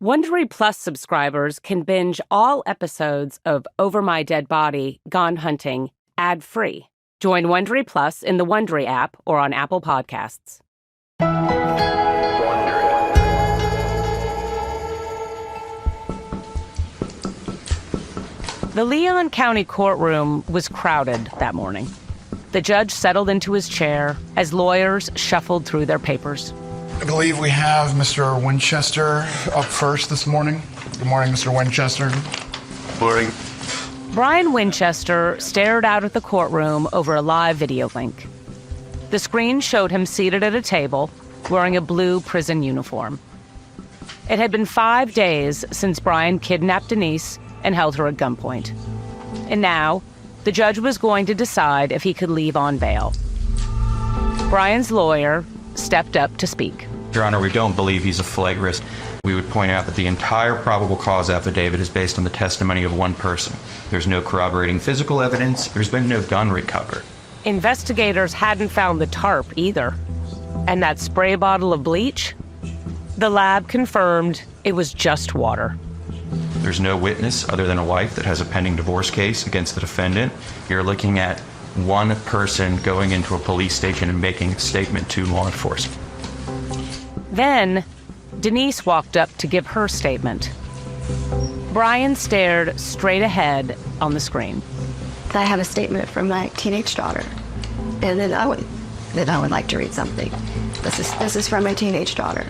Wondery Plus subscribers can binge all episodes of Over My Dead Body, Gone Hunting, ad-free. Join Wondery Plus in the Wondery app or on Apple Podcasts. The Leon County courtroom was crowded that morning. The judge settled into his chair as lawyers shuffled through their papers. I believe we have Mr. Winchester up first this morning. Good morning, Mr. Winchester. Morning. Brian Winchester stared out at the courtroom over a live video link. The screen showed him seated at a table, wearing a blue prison uniform. It had been 5 days since Brian kidnapped Denise and held her at gunpoint. And now, the judge was going to decide if he could leave on bail. Brian's lawyer stepped up to speak. Your Honor, we don't believe he's a flight risk. We would point out that the entire probable cause affidavit is based on the testimony of one person. There's no corroborating physical evidence. There's been no gun recovered. Investigators hadn't found the tarp either. And that spray bottle of bleach? The lab confirmed it was just water. There's no witness other than a wife that has a pending divorce case against the defendant. You're looking at one person going into a police station and making a statement to law enforcement. Then, Denise walked up to give her statement. Brian stared straight ahead on the screen. I have a statement from my teenage daughter, and then I would like to read something. This is from my teenage daughter.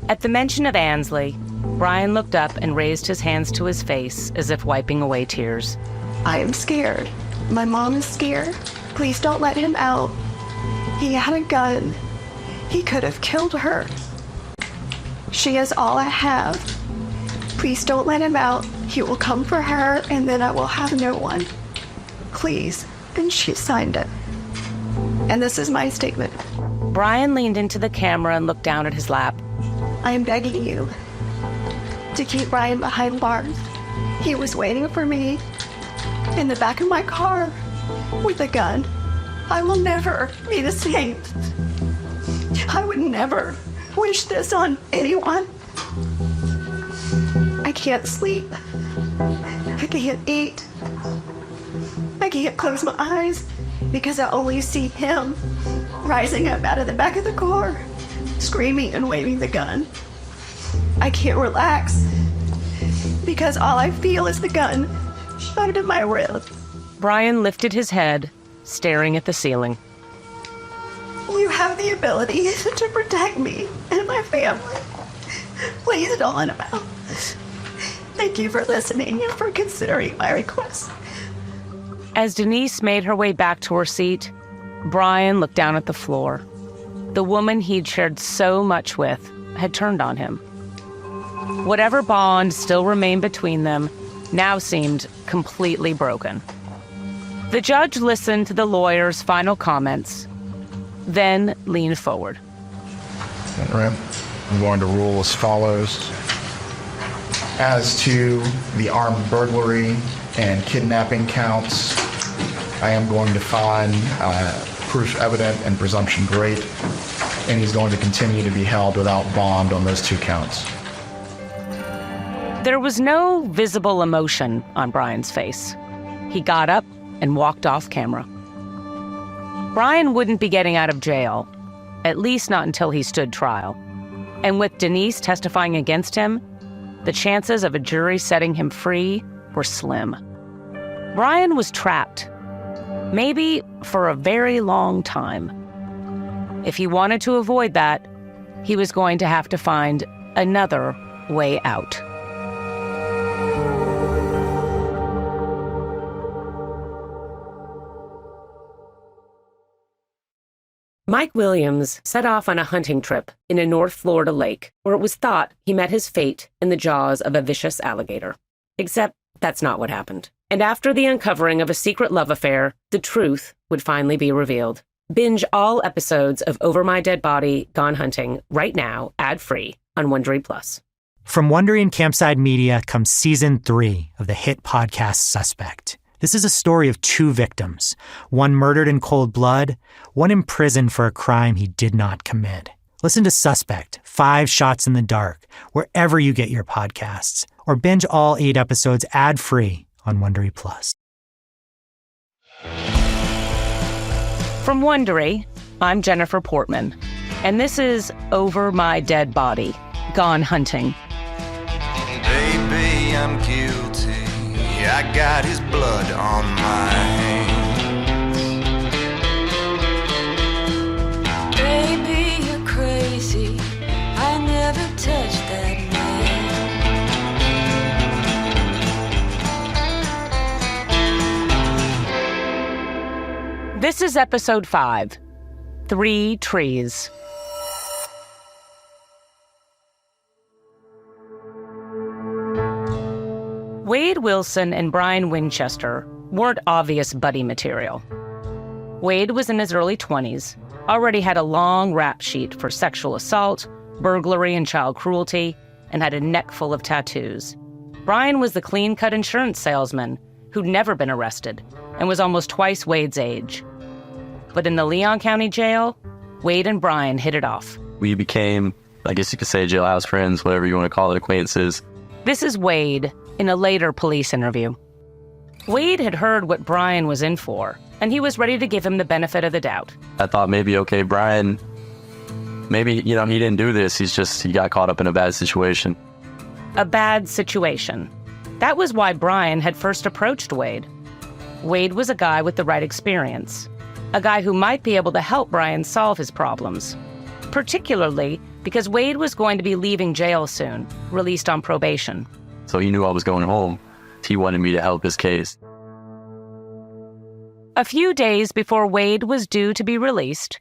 At the mention of Ansley, Brian looked up and raised his hands to his face as if wiping away tears. I am scared. My mom is scared. Please don't let him out. He had a gun. He could have killed her. She is all I have. Please don't let him out. He will come for her, and then I will have no one. Please. And she signed it. And this is my statement. Brian leaned into the camera and looked down at his lap. I am begging you to keep Brian behind bars. He was waiting for me in the back of my car with a gun. I will never be the same. I would never wish this on anyone. I can't sleep. I can't eat. I can't close my eyes because I only see him rising up out of the back of the car, screaming and waving the gun. I can't relax because all I feel is the gun under my rib. Brian lifted his head, staring at the ceiling. You have the ability to protect me and my family. Please don't let him out. Thank you for listening and for considering my request. As Denise made her way back to her seat, Brian looked down at the floor. The woman he'd shared so much with had turned on him. Whatever bond still remained between them now seemed completely broken. The judge listened to the lawyer's final comments, then leaned forward. I'm going to rule as follows. As to the armed burglary and kidnapping counts, I am going to find proof evident and presumption great, and he's going to continue to be held without bond on those 2 counts. There was no visible emotion on Brian's face. He got up and walked off camera. Brian wouldn't be getting out of jail, at least not until he stood trial. And with Denise testifying against him, the chances of a jury setting him free were slim. Brian was trapped, maybe for a very long time. If he wanted to avoid that, he was going to have to find another way out. Mike Williams set off on a hunting trip in a North Florida lake where it was thought he met his fate in the jaws of a vicious alligator. Except that's not what happened. And after the uncovering of a secret love affair, the truth would finally be revealed. Binge all episodes of Over My Dead Body, Gone Hunting right now, ad-free on Wondery Plus. From Wondery and Campside Media comes Season 3 of the hit podcast Suspect. This is a story of 2 victims, one murdered in cold blood, one imprisoned for a crime he did not commit. Listen to Suspect, 5 Shots in the Dark, wherever you get your podcasts, or binge all 8 episodes ad-free on Wondery Plus. From Wondery, I'm Jennifer Portman, and this is Over My Dead Body, Gone Hunting. Baby, I'm guilty. I got his blood on my hands. Baby, you're crazy. I never touched that man. This is episode 5, 3 Trees. Wade Wilson and Brian Winchester weren't obvious buddy material. Wade was in his early 20s, already had a long rap sheet for sexual assault, burglary, and child cruelty, and had a neck full of tattoos. Brian was the clean-cut insurance salesman who'd never been arrested and was almost twice Wade's age. But in the Leon County Jail, Wade and Brian hit it off. We became, I guess you could say, jailhouse friends, whatever you want to call it, acquaintances. This is Wade in a later police interview. Wade had heard what Brian was in for, and he was ready to give him the benefit of the doubt. I thought maybe, okay, Brian, maybe, he didn't do this. He got caught up in a bad situation. A bad situation. That was why Brian had first approached Wade. Wade was a guy with the right experience, a guy who might be able to help Brian solve his problems, particularly because Wade was going to be leaving jail soon, released on probation. So he knew I was going home. He wanted me to help his case. A few days before Wade was due to be released,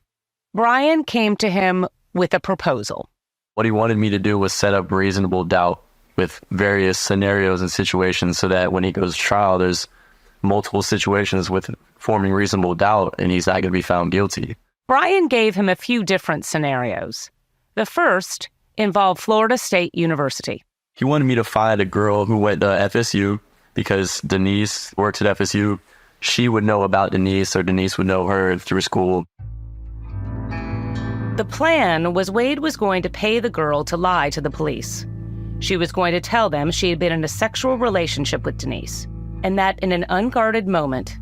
Brian came to him with a proposal. What he wanted me to do was set up reasonable doubt with various scenarios and situations so that when he goes to trial, there's multiple situations with forming reasonable doubt and he's not going to be found guilty. Brian gave him a few different scenarios. The first involved Florida State University. He wanted me to find a girl who went to FSU because Denise works at FSU. She would know about Denise, or Denise would know her through school. The plan was Wade was going to pay the girl to lie to the police. She was going to tell them she had been in a sexual relationship with Denise, and that in an unguarded moment,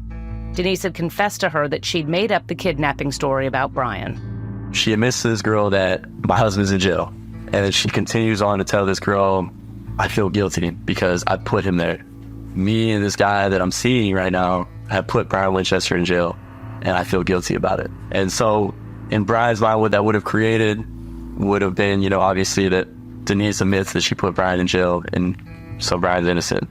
Denise had confessed to her that she'd made up the kidnapping story about Brian. She admits to this girl that my husband's in jail, and then she continues on to tell this girl, I feel guilty because I put him there. Me and this guy that I'm seeing right now have put Brian Winchester in jail, and I feel guilty about it. And so in Brian's mind, what that would have created would have been, obviously that Denise admits that she put Brian in jail, and so Brian's innocent.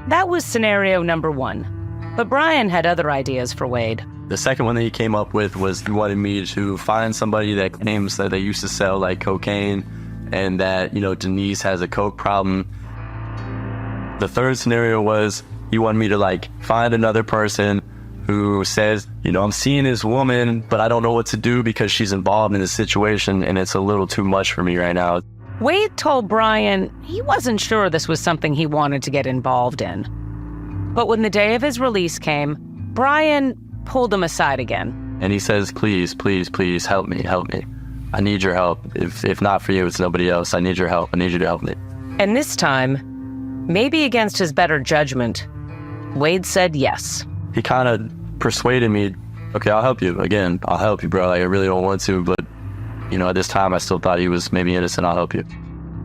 That was scenario number 1. But Brian had other ideas for Wade. The second one that he came up with was he wanted me to find somebody that claims that they used to sell like cocaine and that, Denise has a coke problem. The third scenario was he wanted me to find another person who says, I'm seeing this woman, but I don't know what to do because she's involved in this situation and it's a little too much for me right now. Wade told Brian he wasn't sure this was something he wanted to get involved in. But when the day of his release came, Brian pulled him aside again. And he says, please, please, please help me. I need your help. If not for you, it's nobody else. I need your help. I need you to help me. And this time, maybe against his better judgment, Wade said yes. He kind of persuaded me, okay, I'll help you. Again, I'll help you, bro. I really don't want to, but, at this time I still thought he was maybe innocent. I'll help you.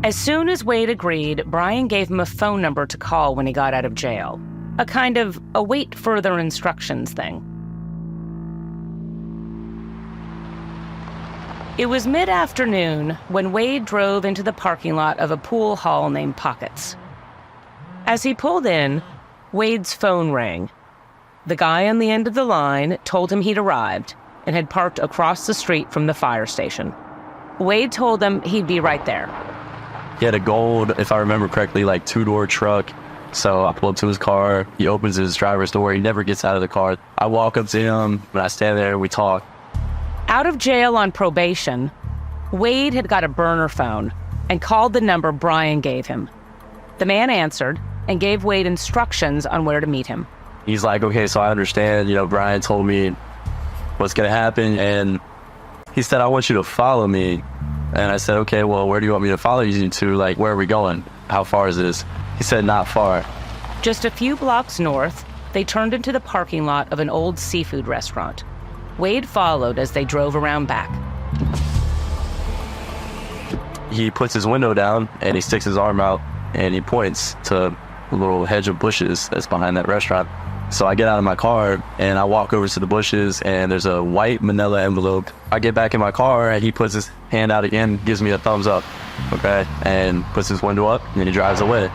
As soon as Wade agreed, Brian gave him a phone number to call when he got out of jail. A kind of await further instructions thing. It was mid-afternoon when Wade drove into the parking lot of a pool hall named Pockets. As he pulled in, Wade's phone rang. The guy on the end of the line told him he'd arrived and had parked across the street from the fire station. Wade told him he'd be right there. He had a gold, if I remember correctly, 2-door truck. So I pull up to his car. He opens his driver's door. He never gets out of the car. I walk up to him. When I stand there, we talk. Out of jail on probation, Wade had got a burner phone and called the number Brian gave him. The man answered and gave Wade instructions on where to meet him. He's like, okay, so I understand, Brian told me what's going to happen. And he said, I want you to follow me And I said, okay, well, where do you want me to follow you to? Like, where are we going? How far is this? He said, not far. Just a few blocks north, they turned into the parking lot of an old seafood restaurant. Wade followed as they drove around back. He puts his window down and he sticks his arm out and he points to a little hedge of bushes that's behind that restaurant. So I get out of my car and I walk over to the bushes and there's a white manila envelope. I get back in my car and he puts his hand out again, gives me a thumbs up, okay, and puts his window up and he drives away.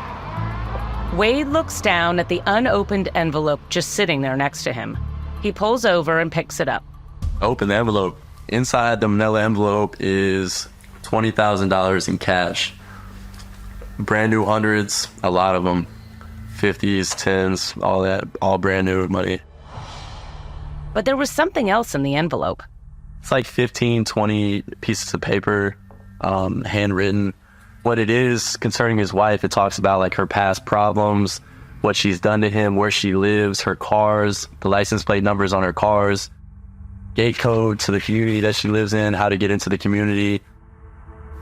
Wade looks down at the unopened envelope just sitting there next to him. He pulls over and picks it up. Open the envelope. Inside the manila envelope is $20,000 in cash. Brand new hundreds, a lot of them. 50s, 10s, all that, all brand new money. But there was something else in the envelope. It's like 15, 20 pieces of paper, handwritten. What it is concerning his wife, it talks about like her past problems, what she's done to him, where she lives, her cars, the license plate numbers on her cars, gate code to the community that she lives in, how to get into the community,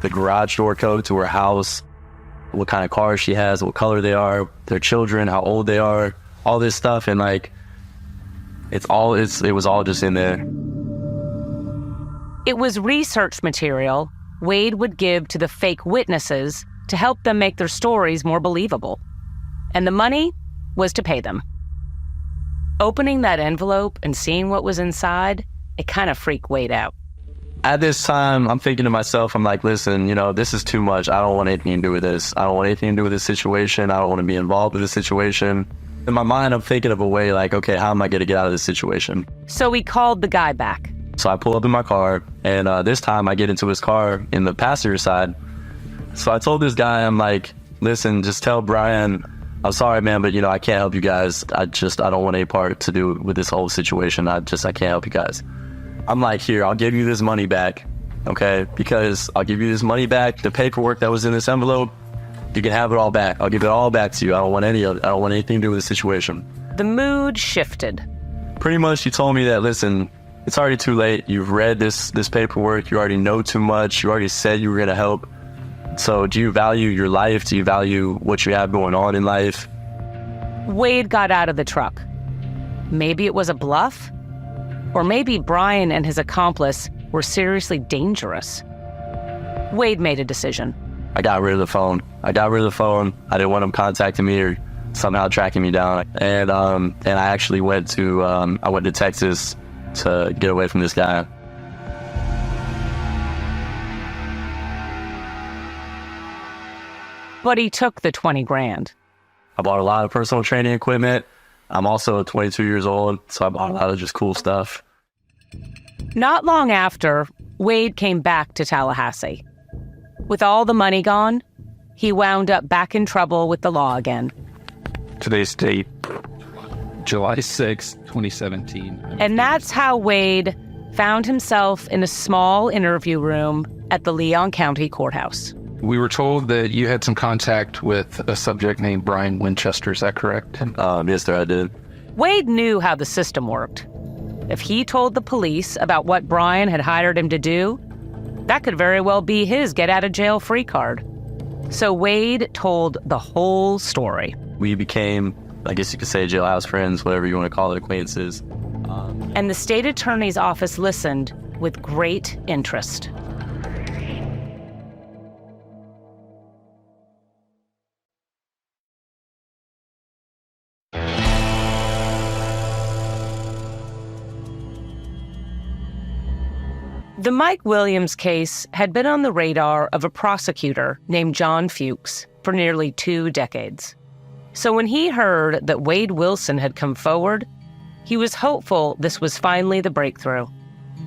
the garage door code to her house, what kind of cars she has, what color they are, their children, how old they are, all this stuff. And like, it was all just in there. It was research material Wade would give to the fake witnesses to help them make their stories more believable. And the money was to pay them. Opening that envelope and seeing what was inside, it kind of freaked Wade out. At this time, I'm thinking to myself, I'm like, listen, this is too much. I don't want anything to do with this. I don't want anything to do with this situation. I don't want to be involved with this situation. In my mind, I'm thinking of a way like, okay, how am I going to get out of this situation? So he called the guy back. So I pull up in my car, and this time I get into his car in the passenger side. So I told this guy, I'm like, listen, just tell Brian, I'm sorry, man, but I can't help you guys. I don't want any part to do with this whole situation. I can't help you guys. I'm like, here, I'll give you this money back, okay? Because I'll give you this money back. The paperwork that was in this envelope, you can have it all back. I'll give it all back to you. I don't want any of it. I don't want anything to do with the situation. The mood shifted. Pretty much, he told me that, listen, it's already too late. You've read this paperwork. You already know too much. You already said you were going to help. So do you value your life? Do you value what you have going on in life? Wade got out of the truck. Maybe it was a bluff? Or maybe Brian and his accomplice were seriously dangerous. Wade made a decision. I got rid of the phone. I didn't want him contacting me or somehow tracking me down. And I actually went to Texas to get away from this guy. But he took the 20 grand. I bought a lot of personal training equipment. I'm also 22 years old, so I bought a lot of just cool stuff. Not long after, Wade came back to Tallahassee. With all the money gone, he wound up back in trouble with the law again. Today's date, July 6, 2017. And that's how Wade found himself in a small interview room at the Leon County Courthouse. We were told that you had some contact with a subject named Brian Winchester. Is that correct? Yes, sir, I did. Wade knew how the system worked. If he told the police about what Brian had hired him to do, that could very well be his get-out-of-jail-free card. So Wade told the whole story. We became, I guess you could say, jailhouse friends, whatever you want to call it, acquaintances. And the state attorney's office listened with great interest. The Mike Williams case had been on the radar of a prosecutor named John Fuchs for nearly 2 decades. So when he heard that Wade Wilson had come forward, he was hopeful this was finally the breakthrough.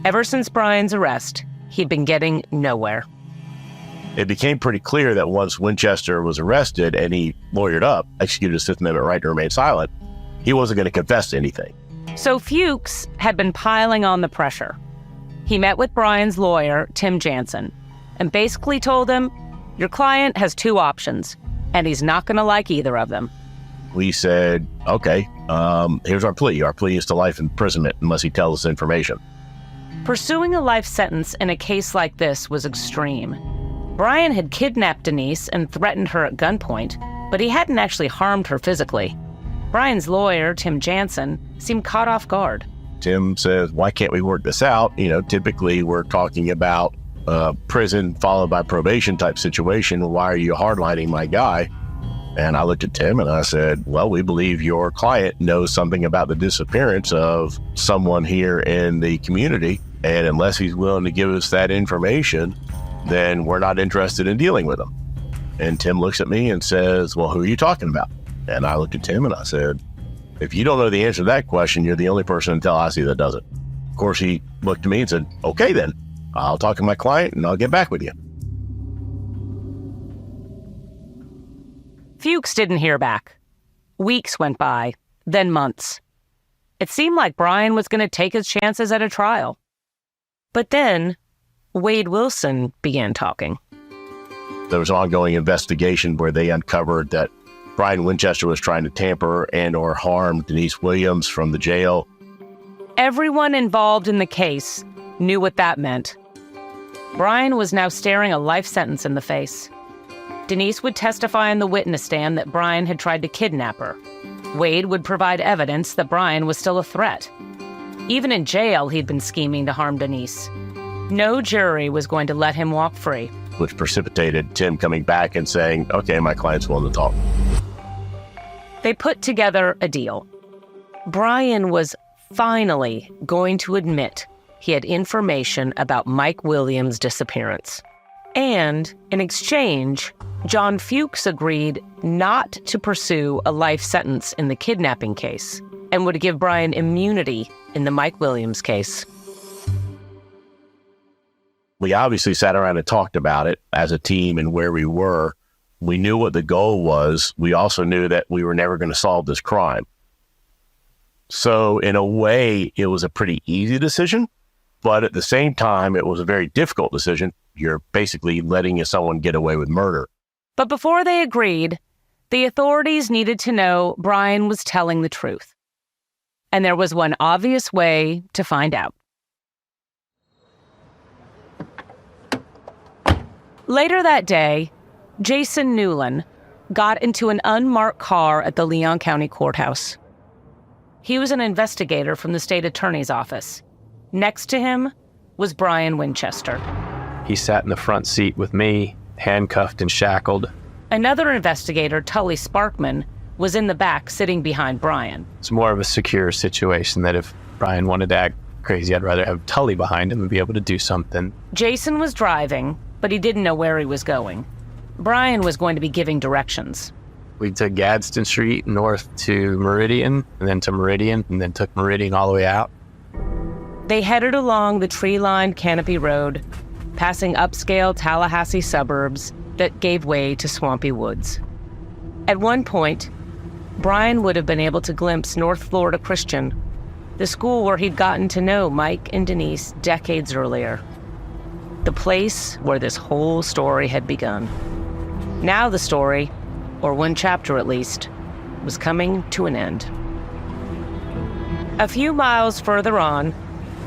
Ever since Brian's arrest, he'd been getting nowhere. It became pretty clear that once Winchester was arrested and he lawyered up, executed his Fifth Amendment right to remain silent, he wasn't going to confess to anything. So Fuchs had been piling on the pressure. He met with Brian's lawyer, Tim Jansen, and basically told him, your client has 2 options, and he's not going to like either of them. We said, okay, here's our plea. Our plea is to life imprisonment unless he tells us information. Pursuing a life sentence in a case like this was extreme. Brian had kidnapped Denise and threatened her at gunpoint, but he hadn't actually harmed her physically. Brian's lawyer, Tim Jansen, seemed caught off guard. Tim says, why can't we work this out? Typically we're talking about prison followed by probation type situation. Why are you hardlining my guy? And I looked at Tim and I said, well, we believe your client knows something about the disappearance of someone here in the community. And unless he's willing to give us that information, then we're not interested in dealing with him. And Tim looks at me and says, well, who are you talking about? And I looked at Tim and I said, if you don't know the answer to that question, you're the only person until I see that does it. Of course, he looked at me and said, okay, then I'll talk to my client and I'll get back with you. Fuchs didn't hear back. Weeks went by, then months. It seemed like Brian was going to take his chances at a trial. But then, Wade Wilson began talking. There was an ongoing investigation where they uncovered that Brian Winchester was trying to tamper and or harm Denise Williams from the jail. Everyone involved in the case knew what that meant. Brian was now staring a life sentence in the face. Denise would testify on the witness stand that Brian had tried to kidnap her. Wade would provide evidence that Brian was still a threat. Even in jail, he'd been scheming to harm Denise. No jury was going to let him walk free. Which precipitated Tim coming back and saying, okay, my client's willing to talk. They put together a deal. Brian was finally going to admit he had information about Mike Williams' disappearance. And in exchange, John Fuchs agreed not to pursue a life sentence in the kidnapping case and would give Brian immunity in the Mike Williams case. We obviously sat around and talked about it as a team and where we were. We knew what the goal was. We also knew that we were never going to solve this crime. So in a way, it was a pretty easy decision, but at the same time, it was a very difficult decision. You're basically letting someone get away with murder. But before they agreed, the authorities needed to know Brian was telling the truth. And there was one obvious way to find out. Later that day, Jason Newland got into an unmarked car at the Leon County Courthouse. He was an investigator from the state attorney's office. Next to him was Brian Winchester. He sat in the front seat with me, handcuffed and shackled. Another investigator, Tully Sparkman, was in the back sitting behind Brian. It's more of a secure situation that if Brian wanted to act crazy, I'd rather have Tully behind him and be able to do something. Jason was driving, but he didn't know where he was going. Brian was going to be giving directions. We took Gadsden Street north to Meridian, and then to Meridian, and then took Meridian all the way out. They headed along the tree-lined Canopy Road, passing upscale Tallahassee suburbs that gave way to swampy woods. At one point, Brian would have been able to glimpse North Florida Christian, the school where he'd gotten to know Mike and Denise decades earlier. The place where this whole story had begun. Now the story, or one chapter at least, was coming to an end. A few miles further on,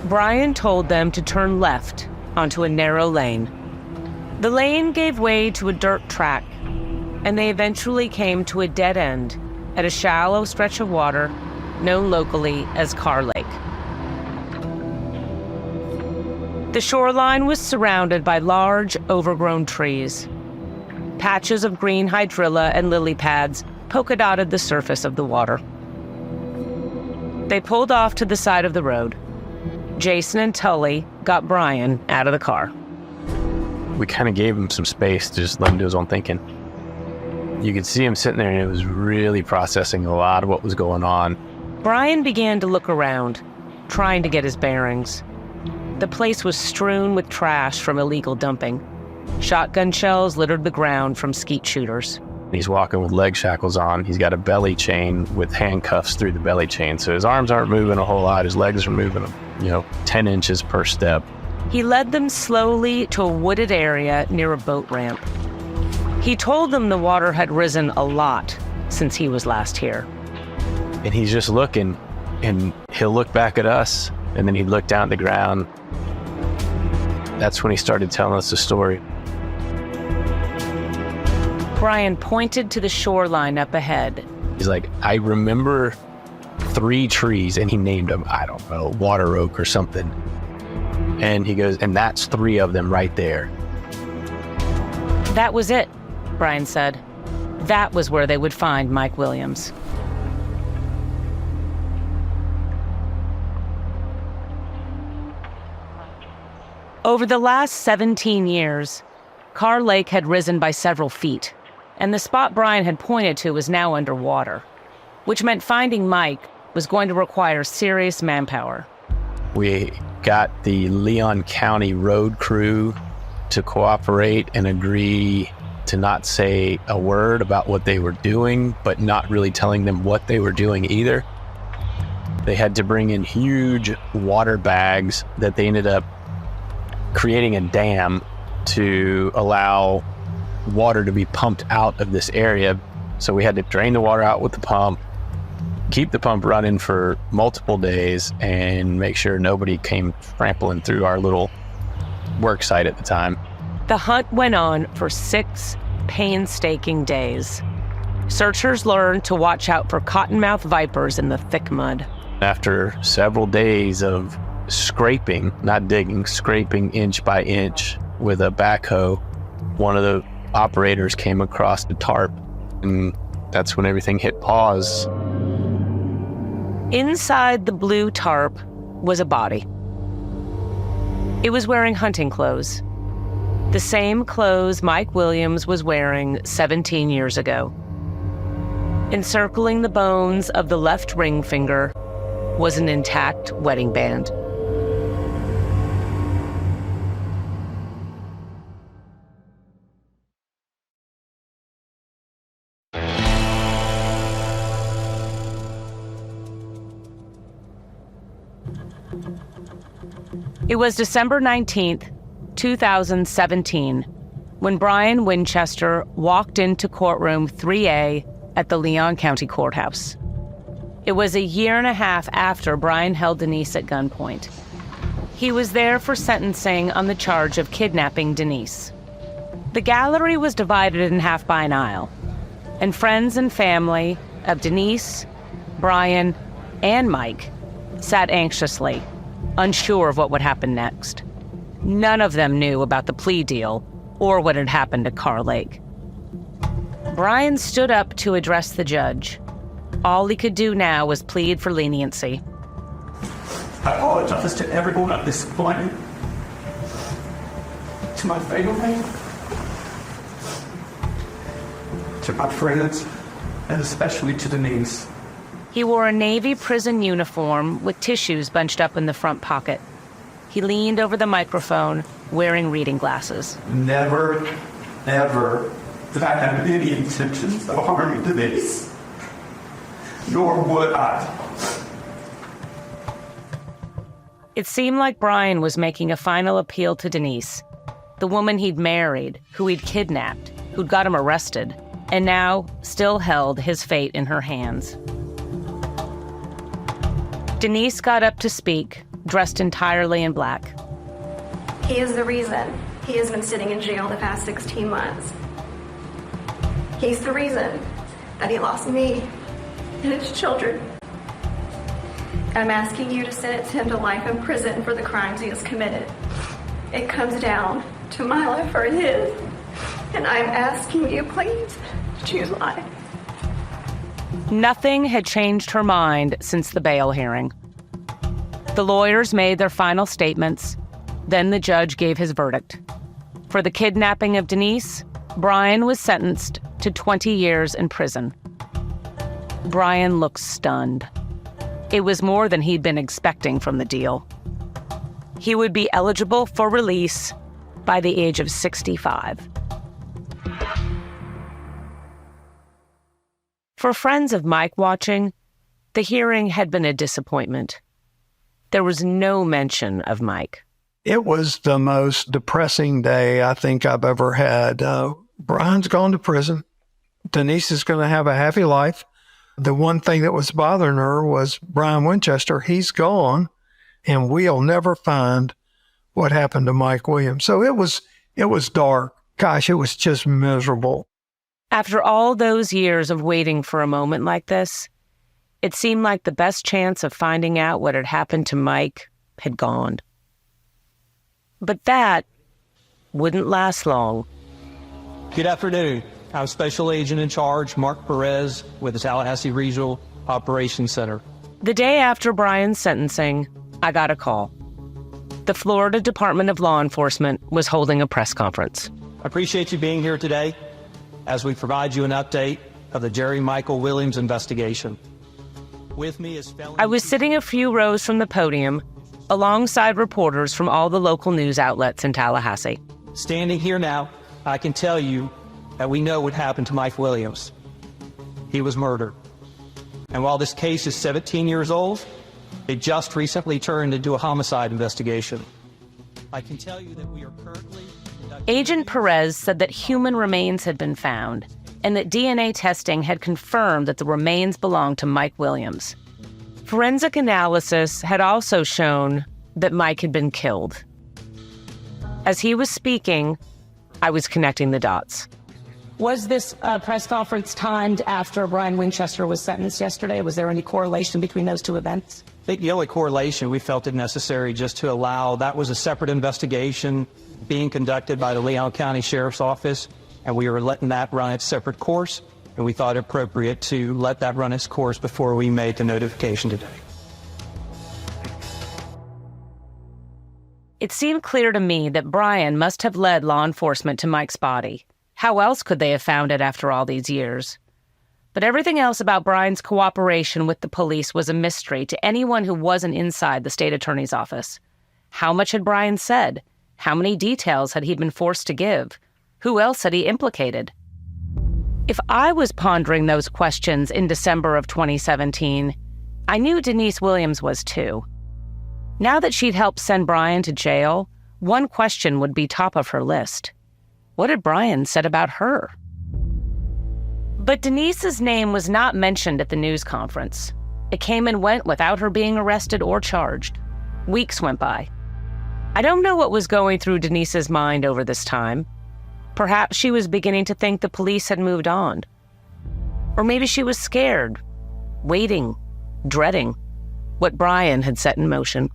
Brian told them to turn left onto a narrow lane. The lane gave way to a dirt track, and they eventually came to a dead end at a shallow stretch of water known locally as Carr Lake. The shoreline was surrounded by large, overgrown trees. Patches of green hydrilla and lily pads polka-dotted the surface of the water. They pulled off to the side of the road. Jason and Tully got Brian out of the car. We kind of gave him some space to just let him do his own thinking. You could see him sitting there, and it was really processing a lot of what was going on. Brian began to look around, trying to get his bearings. The place was strewn with trash from illegal dumping. Shotgun shells littered the ground from skeet shooters. He's walking with leg shackles on. He's got a belly chain with handcuffs through the belly chain. So his arms aren't moving a whole lot. His legs are moving, 10 inches per step. He led them slowly to a wooded area near a boat ramp. He told them the water had risen a lot since he was last here. And he's just looking, and he'll look back at us, And then he looked down at the ground. That's when he started telling us the story. Brian pointed to the shoreline up ahead. He's like, I remember 3 trees, and he named them, I don't know, water oak or something. And he goes, and that's 3 of them right there. That was it, Brian said. That was where they would find Mike Williams. Over the last 17 years, Carr Lake had risen by several feet, and the spot Brian had pointed to was now underwater, which meant finding Mike was going to require serious manpower. We got the Leon County road crew to cooperate and agree to not say a word about what they were doing, but not really telling them what they were doing either. They had to bring in huge water bags that they ended up creating a dam to allow water to be pumped out of this area. So we had to drain the water out with the pump, keep the pump running for multiple days, and make sure nobody came trampling through our little work site at the time. The hunt went on for 6 painstaking days. Searchers learned to watch out for cottonmouth vipers in the thick mud. After several days of scraping, not digging, scraping inch by inch with a backhoe, one of the operators came across the tarp, and that's when everything hit pause. Inside the blue tarp was a body. It was wearing hunting clothes, the same clothes Mike Williams was wearing 17 years ago. Encircling the bones of the left ring finger was an intact wedding band. It was December 19th, 2017, when Brian Winchester walked into courtroom 3A at the Leon County Courthouse. It was 1.5 years after Brian held Denise at gunpoint. He was there for sentencing on the charge of kidnapping Denise. The gallery was divided in half by an aisle, and friends and family of Denise, Brian, and Mike sat anxiously, unsure of what would happen next. None of them knew about the plea deal or what had happened to Carr Lake. Brian stood up to address the judge. All he could do now was plead for leniency. I apologize to everyone at this point, to my family, to my friends, and especially to Denise. He wore a Navy prison uniform with tissues bunched up in the front pocket. He leaned over the microphone, wearing reading glasses. Never, ever did I have any intentions of harming Denise, nor would I. It seemed like Brian was making a final appeal to Denise, the woman he'd married, who he'd kidnapped, who'd got him arrested, and now still held his fate in her hands. Denise got up to speak, dressed entirely in black. He is the reason he has been sitting in jail the past 16 months. He's the reason that he lost me and his children. I'm asking you to sentence him to life in prison for the crimes he has committed. It comes down to my life or his, and I'm asking you, please, to choose life. Nothing had changed her mind since the bail hearing. The lawyers made their final statements. Then the judge gave his verdict. For the kidnapping of Denise, Brian was sentenced to 20 years in prison. Brian looked stunned. It was more than he'd been expecting from the deal. He would be eligible for release by the age of 65. For friends of Mike watching, the hearing had been a disappointment. There was no mention of Mike. It was the most depressing day I think I've ever had. Brian's gone to prison. Denise is going to have a happy life. The one thing that was bothering her was Brian Winchester. He's gone. and we'll never find what happened to Mike Williams. So it was dark. Gosh, it was just miserable. After all those years of waiting for a moment like this, it seemed like the best chance of finding out what had happened to Mike had gone. But that wouldn't last long. Good afternoon. I'm Special Agent in Charge Mark Perez with the Tallahassee Regional Operations Center. The day after Brian's sentencing, I got a call. The Florida Department of Law Enforcement was holding a press conference. I appreciate you being here today as we provide you an update of the Jerry Michael Williams investigation. With me is I was sitting a few rows from the podium alongside reporters from all the local news outlets in Tallahassee. Standing here now, I can tell you that we know what happened to Mike Williams. He was murdered. And while this case is 17 years old, it just recently turned into a homicide investigation. I can tell you that we are currently... Agent Perez said that human remains had been found and that DNA testing had confirmed that the remains belonged to Mike Williams. Forensic analysis had also shown that Mike had been killed. As he was speaking, I was connecting the dots. Was this press conference timed after Brian Winchester was sentenced yesterday? Was there any correlation between those two events? I think the only correlation we felt it necessary just to allow, that was a separate investigation being conducted by the Leon County Sheriff's Office, and we were letting that run its separate course, and we thought it appropriate to let that run its course before we made the notification today. It seemed clear to me that Brian must have led law enforcement to Mike's body. How else could they have found it after all these years? But everything else about Brian's cooperation with the police was a mystery to anyone who wasn't inside the state attorney's office. How much had Brian said? How many details had he been forced to give? Who else had he implicated? If I was pondering those questions in December of 2017, I knew Denise Williams was too. Now that she'd helped send Brian to jail, one question would be top of her list. What had Brian said about her? But Denise's name was not mentioned at the news conference. It came and went without her being arrested or charged. Weeks went by. I don't know what was going through Denise's mind over this time. Perhaps she was beginning to think the police had moved on. Or maybe she was scared, waiting, dreading what Brian had set in motion.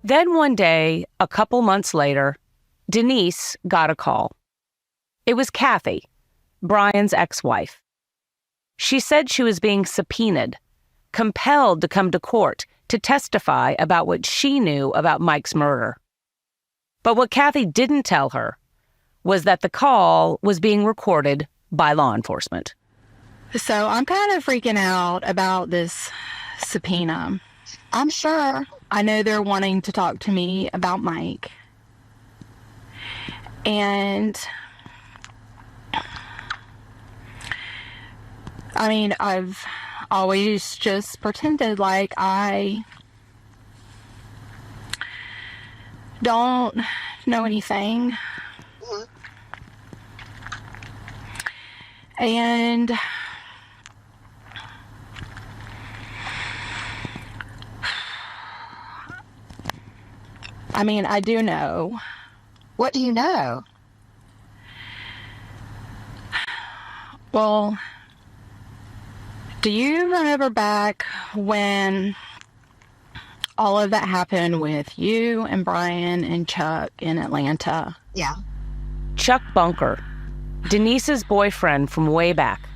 Then one day, a couple months later, Denise got a call. It was Kathy, Brian's ex-wife. She said she was being subpoenaed, compelled to come to court to testify about what she knew about Mike's murder. But what Kathy didn't tell her was that the call was being recorded by law enforcement. So I'm kind of freaking out about this subpoena. I'm sure I know they're wanting to talk to me about Mike. And I mean, I've always just pretended like I don't know anything. And I mean, I do know. What do you know? Well, do you remember back when all of that happened with you and Brian and Chuck in Atlanta? Yeah. Chuck Bunker, Denise's boyfriend from way back.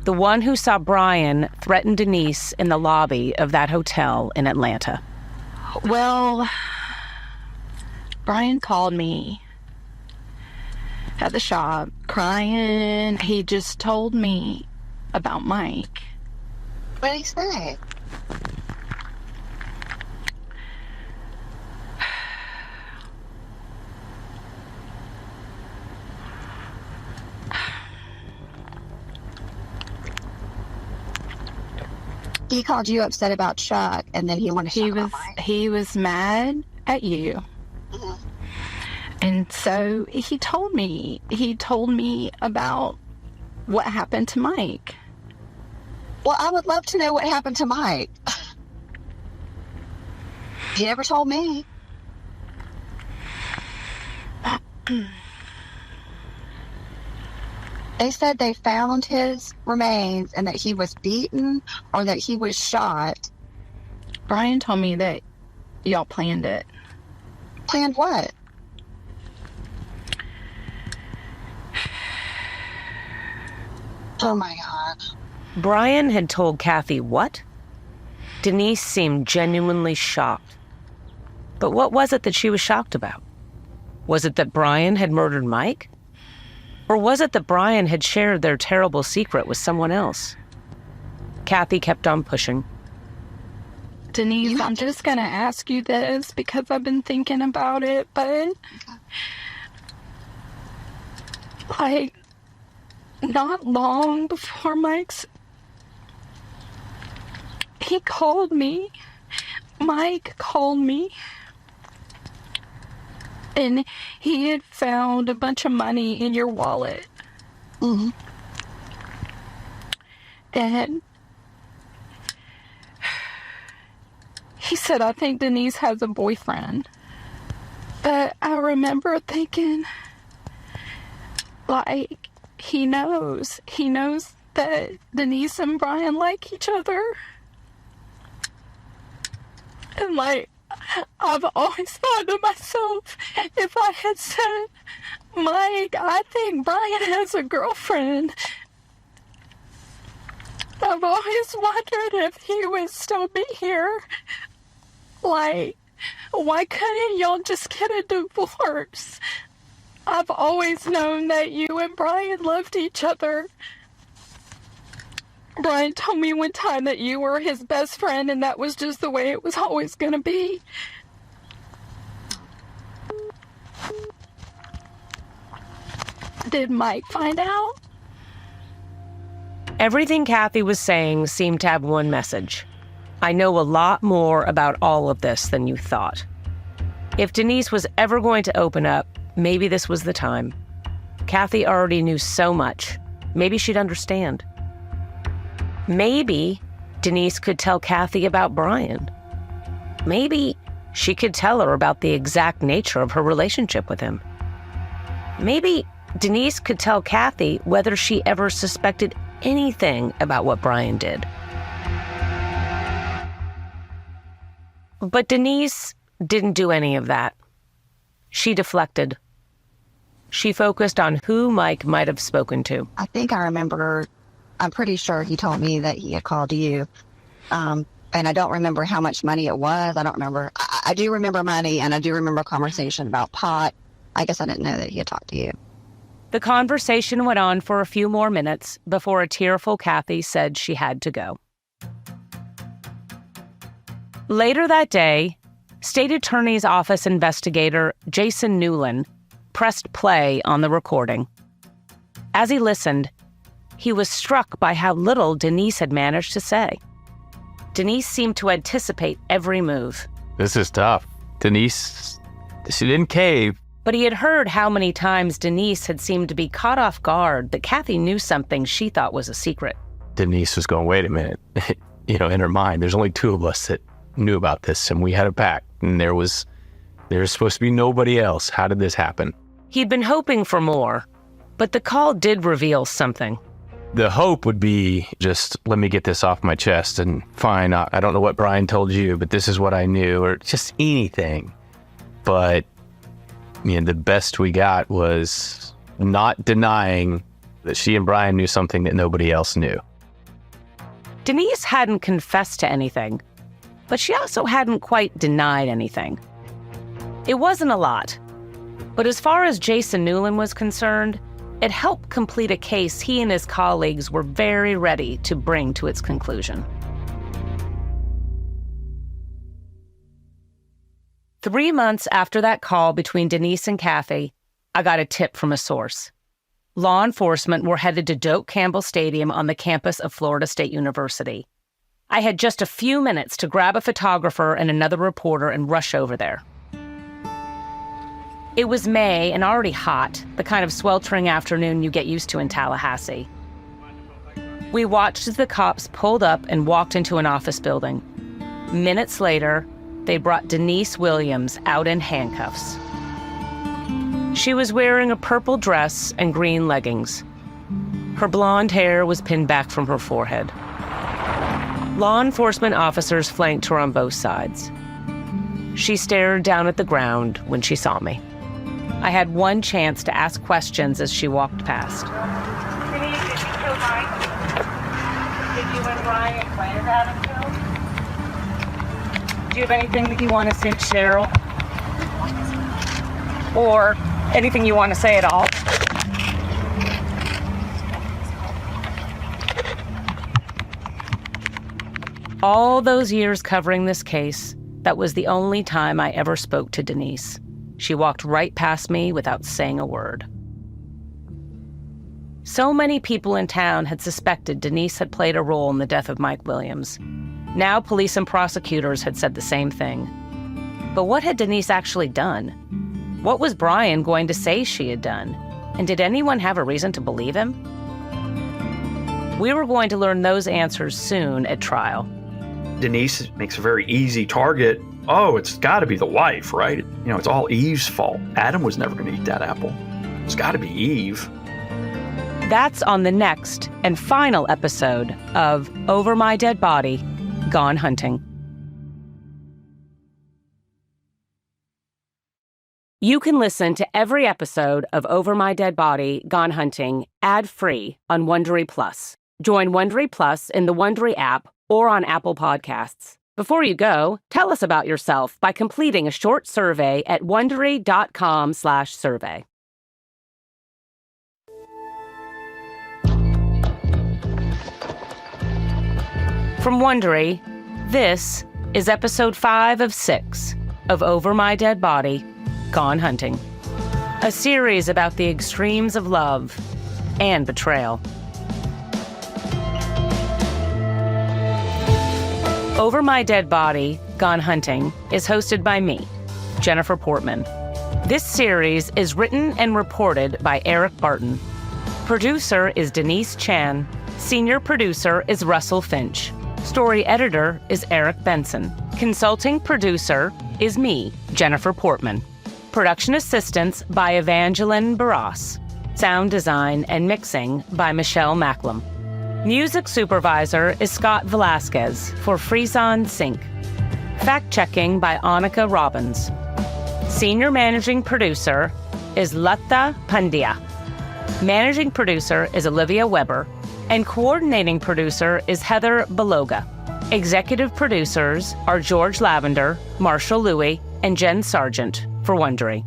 The one who saw Brian threaten Denise in the lobby of that hotel in Atlanta. Well, Brian called me at the shop crying. He just told me about Mike. What did he say? He called you upset about Chuck, and then he wanted to talk about Mike. He was mad at you. Mm-hmm. And so he told me about what happened to Mike. Well, I would love to know what happened to Mike. He never told me. They said they found his remains and that he was beaten or that he was shot. Brian told me that y'all planned it. Planned what? Oh my God. Brian had told Kathy what? Denise seemed genuinely shocked. But what was it that she was shocked about? Was it that Brian had murdered Mike? Or was it that Brian had shared their terrible secret with someone else? Kathy kept on pushing. Denise, I'm just going to ask you this because I've been thinking about it, but like, not long before he called me. Mike called me. And he had found a bunch of money in your wallet. Mm-hmm. And he said, I think Denise has a boyfriend. But I remember thinking, like, he knows that Denise and Brian like each other. And like, I've always thought to myself, if I had said, Mike, I think Brian has a girlfriend, I've always wondered if he would still be here. Like, why couldn't y'all just get a divorce? I've always known that you and Brian loved each other. Brian told me one time that you were his best friend and that was just the way it was always going to be. Did Mike find out? Everything Kathy was saying seemed to have one message. I know a lot more about all of this than you thought. If Denise was ever going to open up, maybe this was the time. Kathy already knew so much. Maybe she'd understand. Maybe Denise could tell Kathy about Brian. Maybe she could tell her about the exact nature of her relationship with him. Maybe Denise could tell Kathy whether she ever suspected anything about what Brian did. But Denise didn't do any of that. She deflected. She focused on who Mike might have spoken to. I think I remember, I'm pretty sure he told me that he had called you. And I don't remember how much money it was. I don't remember. I do remember money, and I do remember a conversation about pot. I guess I didn't know that he had talked to you. The conversation went on for a few more minutes before a tearful Kathy said she had to go. Later that day, State Attorney's Office investigator Jason Newland pressed play on the recording. As he listened, he was struck by how little Denise had managed to say. Denise seemed to anticipate every move. This is tough. Denise, she didn't cave. But he had heard how many times Denise had seemed to be caught off guard that Kathy knew something she thought was a secret. Denise was going, wait a minute. In her mind, there's only two of us that knew about this, and we had a pact, and there was supposed to be nobody else. How did this happen? He'd been hoping for more, but the call did reveal something. The hope would be just, let me get this off my chest, and fine, I don't know what Brian told you, but this is what I knew, or just anything. But the best we got was not denying that she and Brian knew something that nobody else knew. Denise hadn't confessed to anything, but she also hadn't quite denied anything. It wasn't a lot, but as far as Jason Newland was concerned, it helped complete a case he and his colleagues were very ready to bring to its conclusion. 3 months after that call between Denise and Kathy, I got a tip from a source. Law enforcement were headed to Doak Campbell Stadium on the campus of Florida State University. I had just a few minutes to grab a photographer and another reporter and rush over there. It was May and already hot, the kind of sweltering afternoon you get used to in Tallahassee. We watched as the cops pulled up and walked into an office building. Minutes later, they brought Denise Williams out in handcuffs. She was wearing a purple dress and green leggings. Her blonde hair was pinned back from her forehead. Law enforcement officers flanked her on both sides. She stared down at the ground when she saw me. I had one chance to ask questions as she walked past. Denise, did you kill Mike? Did you and Brian plan to have him killed? Do you have anything that you want to say to Cheryl? Or anything you want to say at all? All those years covering this case, that was the only time I ever spoke to Denise. She walked right past me without saying a word. So many people in town had suspected Denise had played a role in the death of Mike Williams. Now police and prosecutors had said the same thing. But what had Denise actually done? What was Brian going to say she had done? And did anyone have a reason to believe him? We were going to learn those answers soon at trial. Denise makes a very easy target. Oh, it's got to be the wife, right? You know, it's all Eve's fault. Adam was never going to eat that apple. It's got to be Eve. That's on the next and final episode of Over My Dead Body, Gone Hunting. You can listen to every episode of Over My Dead Body, Gone Hunting ad-free on Wondery Plus. Join Wondery Plus in the Wondery app or on Apple Podcasts. Before you go, tell us about yourself by completing a short survey at Wondery.com/survey. From Wondery, this is episode 5 of 6 of Over My Dead Body, Gone Hunting. A series about the extremes of love and betrayal. Over My Dead Body, Gone Hunting is hosted by me, Jennifer Portman. This series is written and reported by Eric Barton. Producer is Denise Chan. Senior producer is Russell Finch. Story editor is Eric Benson. Consulting producer is me, Jennifer Portman. Production assistance by Evangeline Barras. Sound design and mixing by Michelle Macklem. Music supervisor is Scott Velasquez for Frizon Sync. Fact-checking by Annika Robbins. Senior managing producer is Lata Pandya. Managing producer is Olivia Weber. And coordinating producer is Heather Beloga. Executive producers are George Lavender, Marshall Louie, and Jen Sargent for Wondery.